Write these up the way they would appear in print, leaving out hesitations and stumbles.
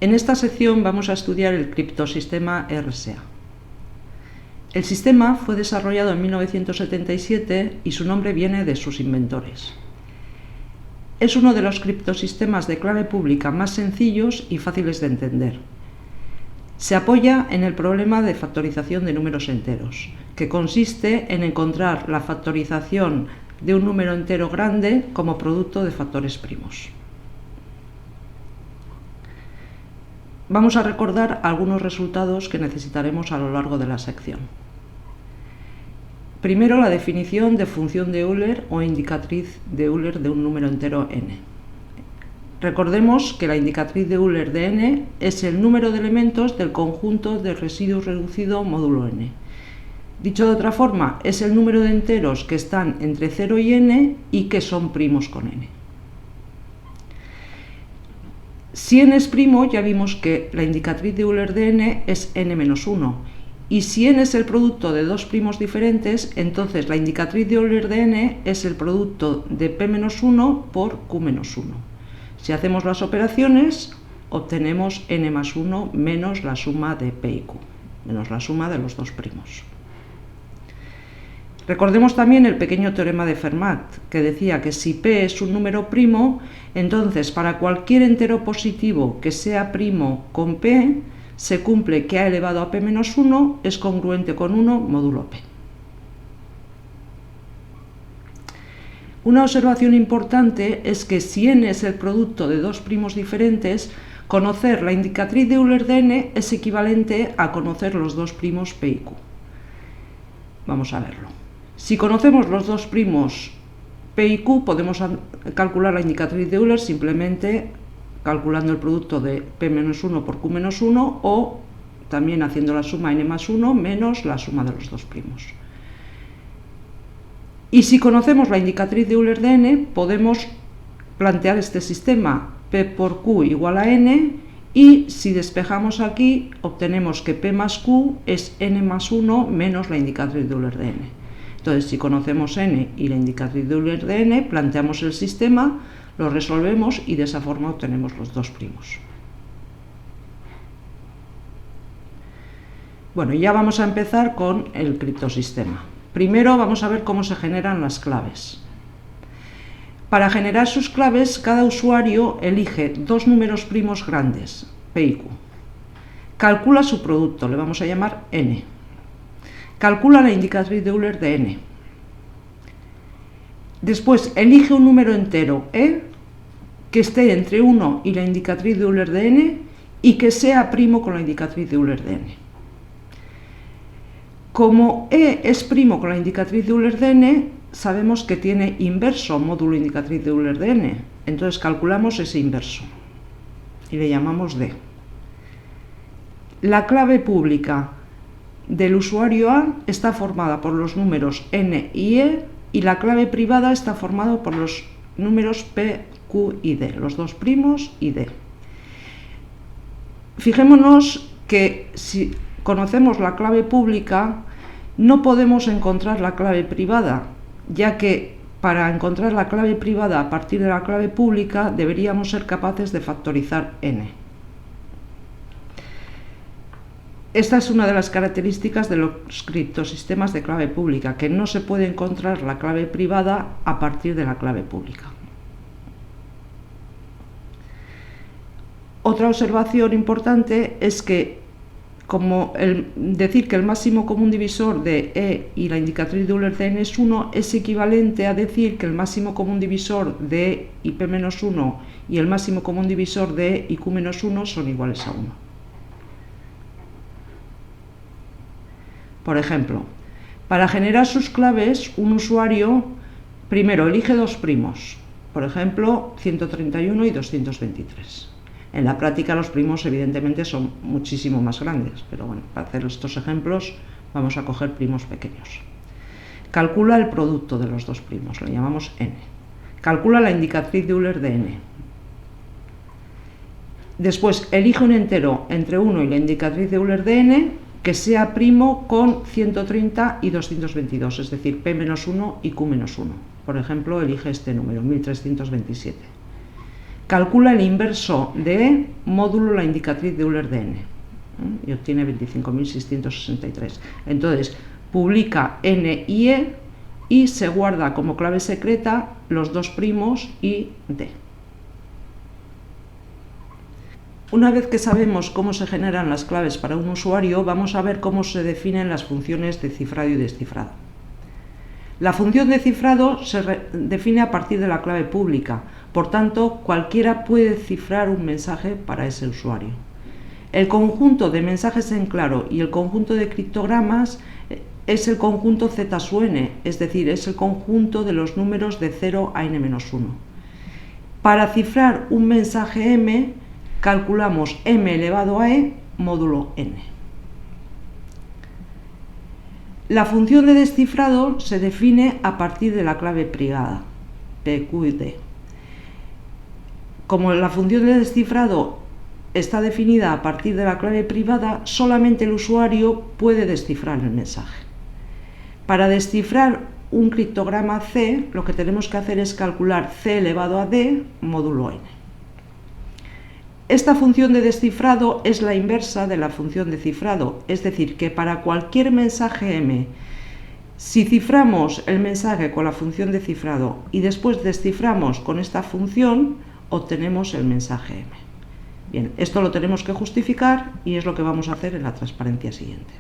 En esta sección vamos a estudiar el criptosistema RSA. El sistema fue desarrollado en 1977 y su nombre viene de sus inventores. Es uno de los criptosistemas de clave pública más sencillos y fáciles de entender. Se apoya en el problema de factorización de números enteros, que consiste en encontrar la factorización de un número entero grande como producto de factores primos. Vamos a recordar algunos resultados que necesitaremos a lo largo de la sección. Primero, la definición de función de Euler o indicatriz de Euler de un número entero n. Recordemos que la indicatriz de Euler de n es el número de elementos del conjunto de residuos reducido módulo n. Dicho de otra forma, es el número de enteros que están entre 0 y n y que son primos con n. Si n es primo, ya vimos que la indicatriz de Euler de n es n-1. Y si n es el producto de dos primos diferentes, entonces la indicatriz de Euler de n es el producto de p-1 por q-1. Si hacemos las operaciones, obtenemos n+1 menos la suma de p y q, menos la suma de los dos primos. Recordemos también el pequeño teorema de Fermat, que decía que si p es un número primo, entonces para cualquier entero positivo que sea primo con p, se cumple que a elevado a p-1 es congruente con 1 módulo p. Una observación importante es que si n es el producto de dos primos diferentes, conocer la indicatriz de Euler de n es equivalente a conocer los dos primos p y q. Vamos a verlo. Si conocemos los dos primos p y q, podemos calcular la indicatriz de Euler simplemente calculando el producto de p-1 por q-1 o también haciendo la suma n+1 menos la suma de los dos primos. Y si conocemos la indicatriz de Euler de n, podemos plantear este sistema p por q igual a n, y si despejamos aquí, obtenemos que p más q es n+1 menos la indicatriz de Euler de n. Entonces, si conocemos n y la indicatriz de Euler de n, planteamos el sistema, lo resolvemos y de esa forma obtenemos los dos primos. Bueno, ya vamos a empezar con el criptosistema. Primero vamos a ver cómo se generan las claves. Para generar sus claves, cada usuario elige dos números primos grandes, p y q. Calcula su producto, le vamos a llamar n. Calcula la indicatriz de Euler de n. Después elige un número entero e que esté entre 1 y la indicatriz de Euler de n y que sea primo con la indicatriz de Euler de n. Como e es primo con la indicatriz de Euler de n, sabemos que tiene inverso módulo indicatriz de Euler de n. Entonces calculamos ese inverso y le llamamos d. La clave pública del usuario A está formada por los números n y e, y la clave privada está formada por los números p, q y d, los dos primos y d. Fijémonos que si conocemos la clave pública, no podemos encontrar la clave privada, ya que para encontrar la clave privada a partir de la clave pública deberíamos ser capaces de factorizar n. Esta es una de las características de los criptosistemas de clave pública, que no se puede encontrar la clave privada a partir de la clave pública. Otra observación importante es que, como decir que el máximo común divisor de e y la indicatriz de Euler de n es 1, es equivalente a decir que el máximo común divisor de e y p-1 y el máximo común divisor de e y q-1 son iguales a 1. Por ejemplo, para generar sus claves, un usuario primero elige dos primos, por ejemplo, 131 y 223. En la práctica los primos evidentemente son muchísimo más grandes, pero bueno, para hacer estos ejemplos vamos a coger primos pequeños. Calcula el producto de los dos primos, le llamamos n. Calcula la indicatriz de Euler de n. Después elige un entero entre 1 y la indicatriz de Euler de n que sea primo con 130 y 222, es decir, p-1 y q-1. Por ejemplo, elige este número, 1327. calcula el inverso de E módulo la indicatriz de Euler de n, y obtiene 25.663. Entonces, publica n y e y se guarda como clave secreta los dos primos y d. Una vez que sabemos cómo se generan las claves para un usuario, vamos a ver cómo se definen las funciones de cifrado y descifrado. La función de cifrado se define a partir de la clave pública, por tanto, cualquiera puede cifrar un mensaje para ese usuario. El conjunto de mensajes en claro y el conjunto de criptogramas es el conjunto z sub n, es decir, es el conjunto de los números de 0 a n-1. Para cifrar un mensaje m, calculamos m elevado a e módulo n. La función de descifrado se define a partir de la clave privada, p, q y d. Como la función de descifrado está definida a partir de la clave privada, solamente el usuario puede descifrar el mensaje. Para descifrar un criptograma C, lo que tenemos que hacer es calcular c elevado a d módulo n. Esta función de descifrado es la inversa de la función de cifrado, es decir, que para cualquier mensaje m, si ciframos el mensaje con la función de cifrado y después desciframos con esta función, obtenemos el mensaje m. Bien, esto lo tenemos que justificar y es lo que vamos a hacer en la transparencia siguiente.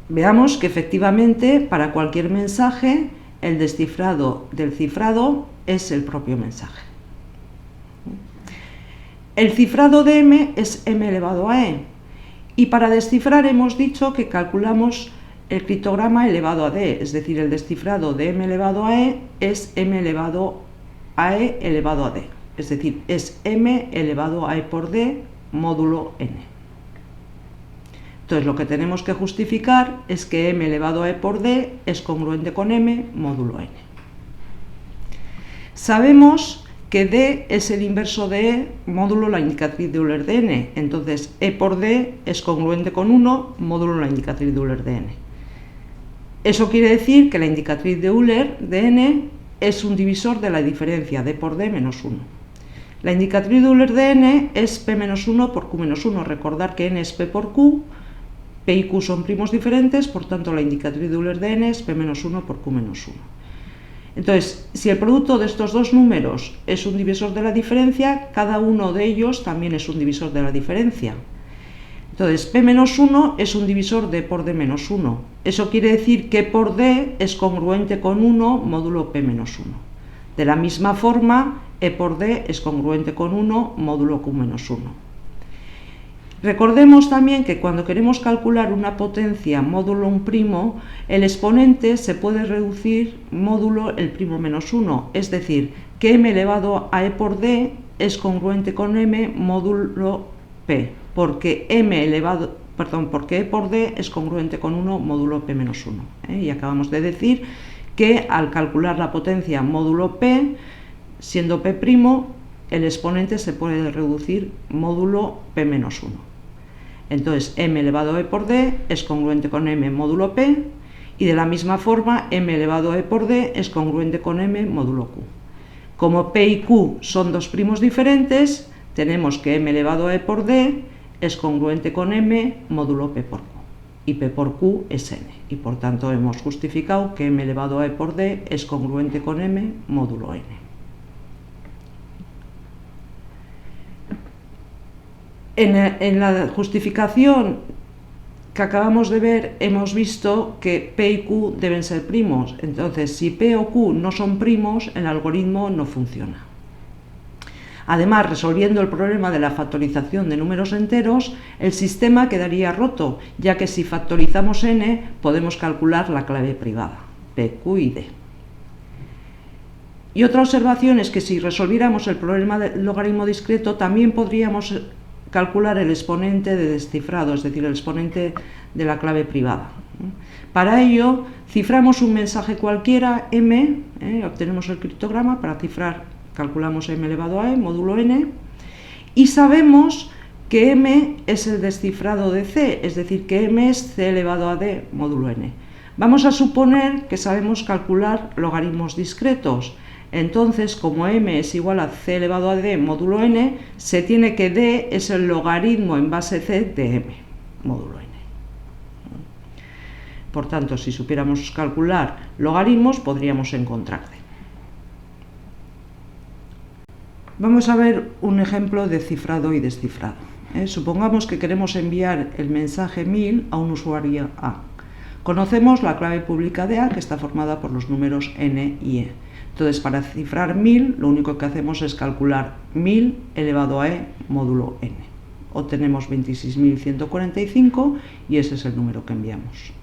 Veamos que efectivamente para cualquier mensaje el descifrado del cifrado es el propio mensaje. El cifrado de m es m elevado a e y para descifrar hemos dicho que calculamos el criptograma elevado a d, es decir, el descifrado de m elevado a e es m elevado a e elevado a d, es decir, es m elevado a e por d módulo n. Entonces lo que tenemos que justificar es que m elevado a e por d es congruente con m módulo n. Sabemos que d es el inverso de e módulo la indicatriz de Euler de n, entonces e por d es congruente con 1 módulo la indicatriz de Euler de n. Eso quiere decir que la indicatriz de Euler de n es un divisor de la diferencia d por d menos 1. La indicatriz de Euler de n es p menos 1 por q menos 1. Recordar que n es p por q, p y q son primos diferentes, por tanto la indicatriz de Euler de n es p menos 1 por q menos 1. Entonces, si el producto de estos dos números es un divisor de la diferencia, cada uno de ellos también es un divisor de la diferencia. Entonces, p menos 1 es un divisor de por d menos 1. Eso quiere decir que por d es congruente con 1 módulo p menos 1. De la misma forma, e por d es congruente con 1 módulo q menos 1. Recordemos también que cuando queremos calcular una potencia módulo un primo, el exponente se puede reducir módulo el primo menos 1, es decir, que m elevado a e por d es congruente con m módulo p, porque porque e por d es congruente con 1 módulo p menos 1. Y acabamos de decir que al calcular la potencia módulo p, siendo p', el exponente se puede reducir módulo p menos 1. Entonces, m elevado a e por d es congruente con m módulo p, y de la misma forma, m elevado a e por d es congruente con m módulo q. Como p y q son dos primos diferentes, tenemos que m elevado a e por d es congruente con m módulo p por q. Y p por q es n. Y por tanto hemos justificado que m elevado a e por d es congruente con m módulo n. En la justificación que acabamos de ver hemos visto que p y q deben ser primos. Entonces, si p o q no son primos, el algoritmo no funciona. Además, resolviendo el problema de la factorización de números enteros, el sistema quedaría roto, ya que si factorizamos n, podemos calcular la clave privada, p, q y d. Y otra observación es que si resolviéramos el problema del logaritmo discreto, también podríamos calcular el exponente de descifrado, es decir, el exponente de la clave privada. Para ello, ciframos un mensaje cualquiera, m, obtenemos el criptograma. Para cifrar, calculamos m elevado a e, módulo n, y sabemos que m es el descifrado de c, es decir, que m es c elevado a d, módulo n. Vamos a suponer que sabemos calcular logaritmos discretos. Entonces, como m es igual a c elevado a d módulo n, se tiene que d es el logaritmo en base c de m módulo n. Por tanto, si supiéramos calcular logaritmos, podríamos encontrar d. Vamos a ver un ejemplo de cifrado y descifrado. Supongamos que queremos enviar el mensaje 1000 a un usuario A. Conocemos la clave pública de A, que está formada por los números n y e. Entonces, para cifrar 1000, lo único que hacemos es calcular 1000 elevado a e módulo n. Obtenemos 26.145 y ese es el número que enviamos.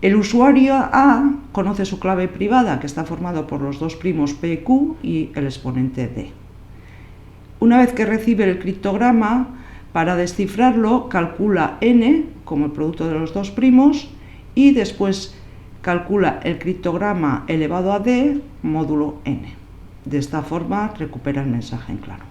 El usuario A conoce su clave privada, que está formada por los dos primos P y Q y el exponente D. Una vez que recibe el criptograma, para descifrarlo calcula n como el producto de los dos primos y después calcula el criptograma elevado a d módulo n. De esta forma recupera el mensaje en claro.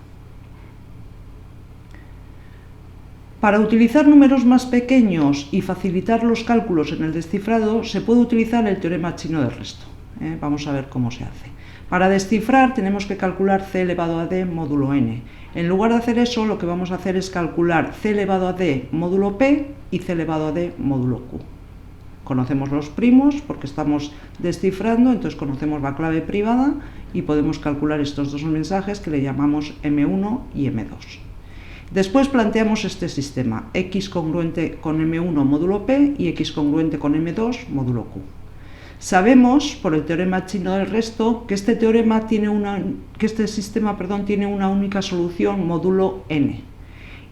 Para utilizar números más pequeños y facilitar los cálculos en el descifrado, se puede utilizar el teorema chino del resto. Vamos a ver cómo se hace. Para descifrar tenemos que calcular c elevado a d módulo n. En lugar de hacer eso, lo que vamos a hacer es calcular c elevado a d módulo p y c elevado a d módulo q. Conocemos los primos porque estamos descifrando, entonces conocemos la clave privada y podemos calcular estos dos mensajes que le llamamos m1 y m2. Después planteamos este sistema, x congruente con m1 módulo p y x congruente con m2 módulo q. Sabemos, por el teorema chino del resto, que este sistema tiene una única solución módulo n.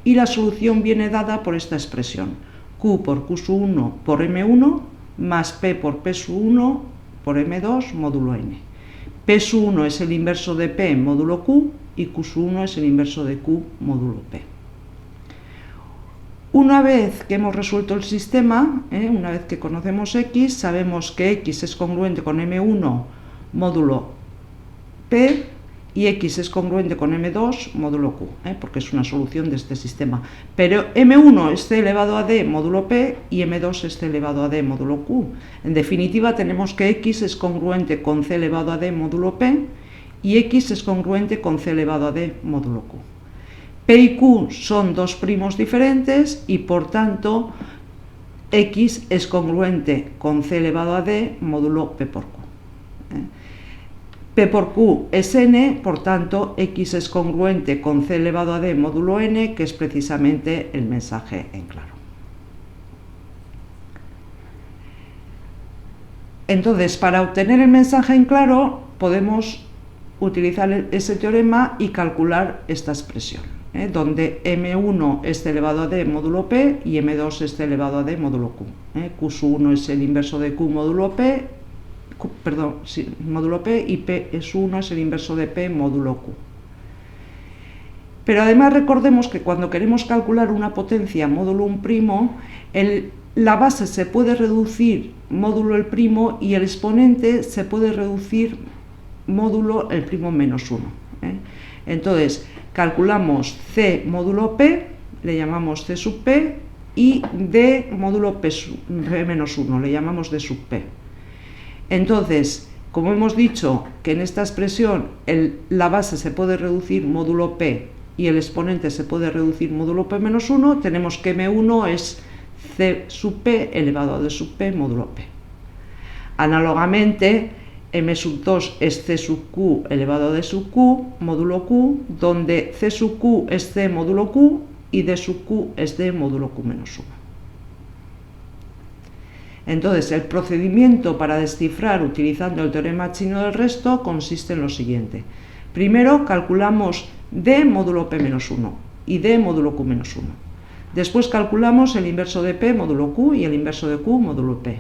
Y la solución viene dada por esta expresión, q por q1 por m1 más p por p1 por m2 módulo n. p1 es el inverso de p módulo q y q1 es el inverso de q módulo p. Una vez que hemos resuelto el sistema, una vez que conocemos x, sabemos que x es congruente con m1 módulo p y x es congruente con m2 módulo q, porque es una solución de este sistema. Pero m1 es c elevado a d módulo p y m2 es c elevado a d módulo q. En definitiva, tenemos que x es congruente con c elevado a d módulo p y x es congruente con c elevado a d módulo q. P y q son dos primos diferentes y por tanto x es congruente con c elevado a d módulo p por q. P por q es n, por tanto x es congruente con c elevado a d módulo n, que es precisamente el mensaje en claro. Entonces, para obtener el mensaje en claro, podemos utilizar ese teorema y calcular esta expresión, donde m1 es c elevado a d módulo p y m2 es c elevado a d módulo q. q1 es el inverso de q módulo p, módulo p y p1 es el inverso de p módulo q. Pero además recordemos que cuando queremos calcular una potencia módulo un primo, la base se puede reducir módulo el primo y el exponente se puede reducir módulo el primo menos 1. Entonces, calculamos c módulo p, le llamamos c sub p, y d módulo p menos 1, le llamamos d sub p. Entonces, como hemos dicho que en esta expresión la base se puede reducir módulo p y el exponente se puede reducir módulo p menos 1, tenemos que m1 es c sub p elevado a d sub p módulo p. Análogamente, m sub 2 es c sub q elevado a d sub q módulo q, donde c sub q es c módulo q y d sub q es d módulo q menos 1. Entonces, el procedimiento para descifrar utilizando el teorema chino del resto consiste en lo siguiente. Primero calculamos d módulo p menos 1 y d módulo q menos 1. Después calculamos el inverso de p módulo q y el inverso de q módulo p.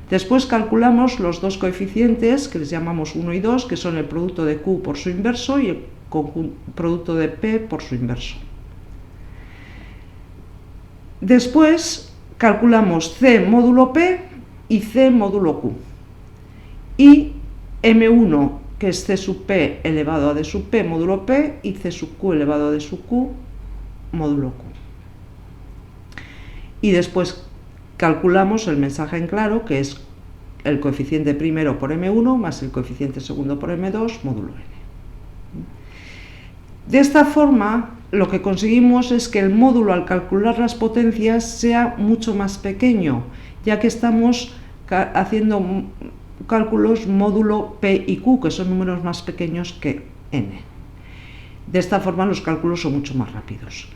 Después calculamos los dos coeficientes, que les llamamos 1 y 2, que son el producto de q por su inverso y el producto de p por su inverso. Después calculamos c módulo p y c módulo q. Y m1, que es c sub p elevado a d sub p módulo p, y c sub q elevado a d sub q módulo q. Y después calculamos el mensaje en claro, que es el coeficiente primero por m1 más el coeficiente segundo por m2 módulo n. De esta forma, lo que conseguimos es que el módulo al calcular las potencias sea mucho más pequeño, ya que estamos haciendo cálculos módulo P y Q, que son números más pequeños que n. De esta forma los cálculos son mucho más rápidos.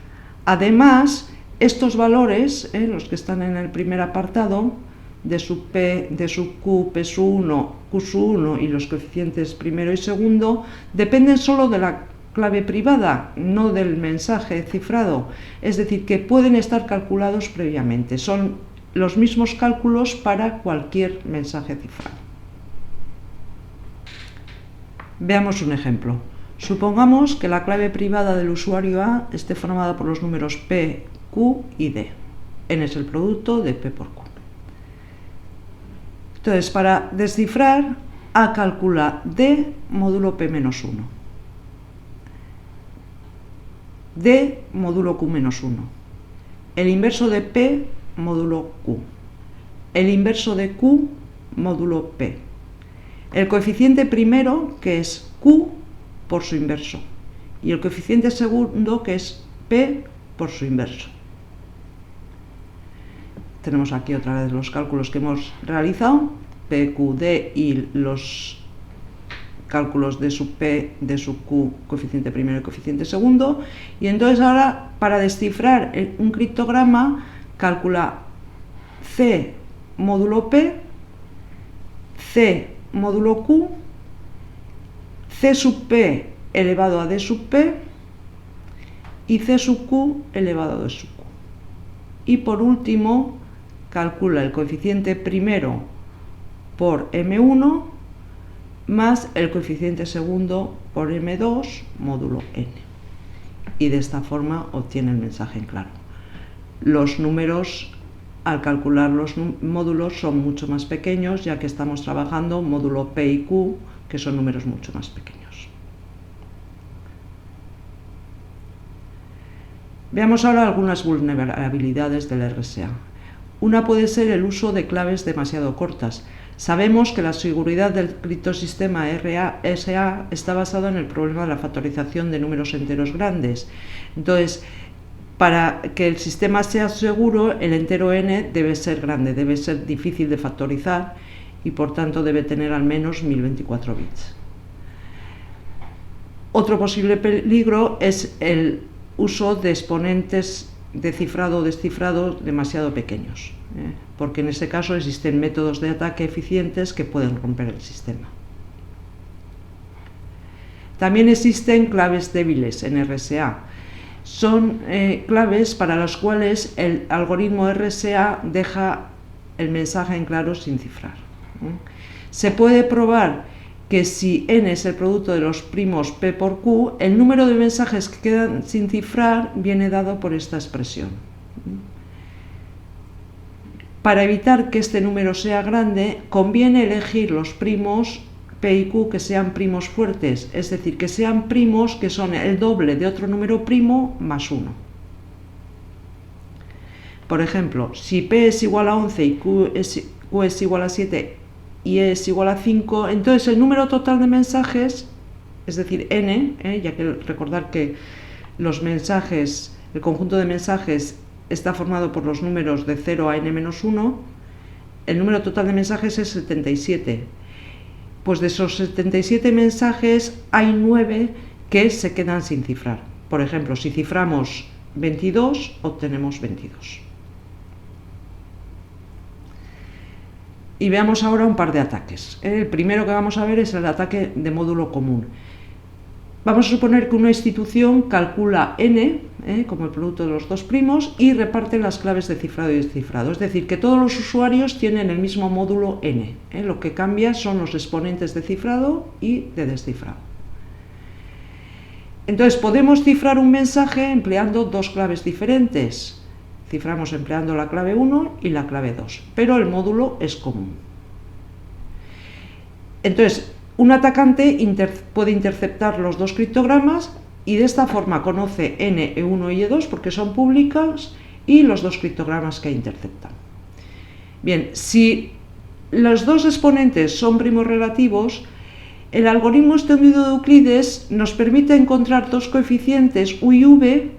Además, estos valores, los que están en el primer apartado, de sub P, de sub Q, P sub 1, Q sub 1 y los coeficientes primero y segundo, dependen solo de la clave privada, no del mensaje cifrado, es decir, que pueden estar calculados previamente. Son los mismos cálculos para cualquier mensaje cifrado. Veamos un ejemplo. Supongamos que la clave privada del usuario A esté formada por los números P, Q y D. N es el producto de P por Q. Entonces, para descifrar, A calcula D módulo P menos 1. D módulo Q menos 1, el inverso de P módulo Q, el inverso de Q módulo P, el coeficiente primero que es Q por su inverso y el coeficiente segundo que es P por su inverso. Tenemos aquí otra vez los cálculos que hemos realizado, P, Q, D y los cálculos de sub P, de sub Q, coeficiente primero y coeficiente segundo, y entonces ahora para descifrar un criptograma calcula C módulo P, C módulo Q, C sub P elevado a D sub P y C sub Q elevado a D sub Q. Y por último calcula el coeficiente primero por M1 más el coeficiente segundo por m2 módulo n. Y de esta forma obtiene el mensaje en claro. Los números, al calcular los módulos, son mucho más pequeños, ya que estamos trabajando módulo P y Q, que son números mucho más pequeños. Veamos ahora algunas vulnerabilidades del RSA. Una puede ser el uso de claves demasiado cortas. Sabemos que la seguridad del criptosistema RSA está basado en el problema de la factorización de números enteros grandes. Entonces, para que el sistema sea seguro, el entero n debe ser grande, debe ser difícil de factorizar y por tanto debe tener al menos 1024 bits. Otro posible peligro es el uso de exponentes de cifrado o descifrado demasiado pequeños, porque en ese caso existen métodos de ataque eficientes que pueden romper el sistema. También existen claves débiles en RSA. Son claves para las cuales el algoritmo RSA deja el mensaje en claro sin cifrar. Se puede probar que si n es el producto de los primos P por Q, el número de mensajes que quedan sin cifrar viene dado por esta expresión. Para evitar que este número sea grande, conviene elegir los primos P y Q que sean primos fuertes, es decir, que sean primos que son el doble de otro número primo más 1. Por ejemplo, si P es igual a 11 y Q es igual a 7 y E es igual a 5, entonces el número total de mensajes, es decir, n, ya que recordar que los mensajes, el conjunto de mensajes está formado por los números de 0 a n-1, el número total de mensajes es 77. Pues de esos 77 mensajes hay 9 que se quedan sin cifrar. Por ejemplo, si ciframos 22, obtenemos 22. Y veamos ahora un par de ataques. El primero que vamos a ver es el ataque de módulo común. Vamos a suponer que una institución calcula n, como el producto de los dos primos, y reparte las claves de cifrado y descifrado. Es decir, que todos los usuarios tienen el mismo módulo n. Lo que cambia son los exponentes de cifrado y de descifrado. Entonces, podemos cifrar un mensaje empleando dos claves diferentes. Ciframos empleando la clave 1 y la clave 2, pero el módulo es común. Entonces, un atacante puede interceptar los dos criptogramas y de esta forma conoce n, e1 y e2 porque son públicas y los dos criptogramas que interceptan. Bien, si los dos exponentes son primos relativos, el algoritmo extendido de Euclides nos permite encontrar dos coeficientes u y v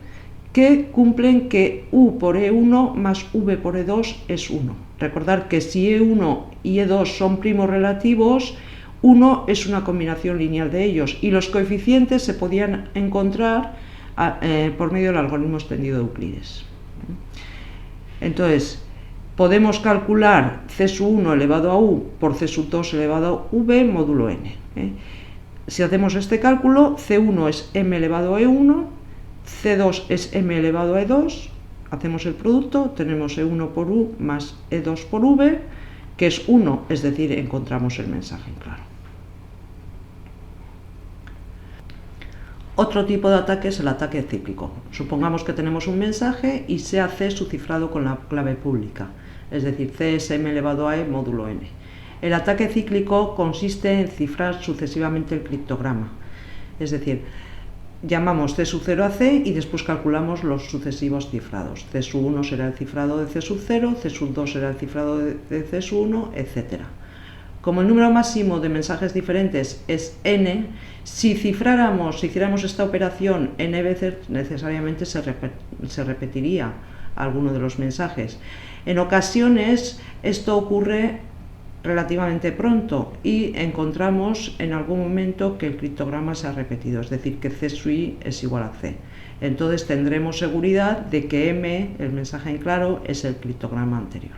que cumplen que u por e1 más v por e2 es 1. Recordad que si e1 y e2 son primos relativos, 1 es una combinación lineal de ellos y los coeficientes se podían encontrar por medio del algoritmo extendido de Euclides. Entonces, podemos calcular c sub 1 elevado a u por c sub 2 elevado a v módulo n. Si hacemos este cálculo, c1 es m elevado a e1, c2 es m elevado a e2, hacemos el producto, tenemos e1 por u más e2 por v, que es 1, es decir, encontramos el mensaje en claro. Otro tipo de ataque es el ataque cíclico. Supongamos que tenemos un mensaje y sea C su cifrado con la clave pública, es decir, C es m elevado a e módulo n. El ataque cíclico consiste en cifrar sucesivamente el criptograma, es decir, llamamos C sub 0 a C y después calculamos los sucesivos cifrados. C sub 1 será el cifrado de C sub 0, C sub 2 será el cifrado de C sub 1, etc. Como el número máximo de mensajes diferentes es n, si hiciéramos esta operación n veces, necesariamente se repetiría alguno de los mensajes. En ocasiones esto ocurre relativamente pronto y encontramos en algún momento que el criptograma se ha repetido, es decir, que C sub i es igual a C. Entonces tendremos seguridad de que m, el mensaje en claro, es el criptograma anterior.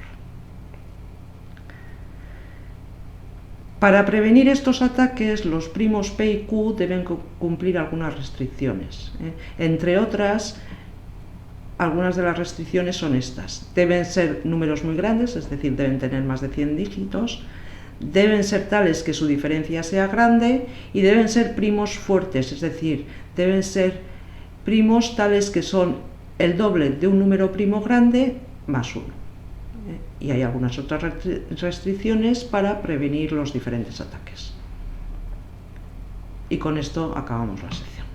Para prevenir estos ataques, los primos P y Q deben cumplir algunas restricciones. Entre otras, algunas de las restricciones son estas. Deben ser números muy grandes, es decir, deben tener más de 100 dígitos, deben ser tales que su diferencia sea grande y deben ser primos fuertes, es decir, deben ser primos tales que son el doble de un número primo grande más 1. Y hay algunas otras restricciones para prevenir los diferentes ataques. Y con esto acabamos la sección.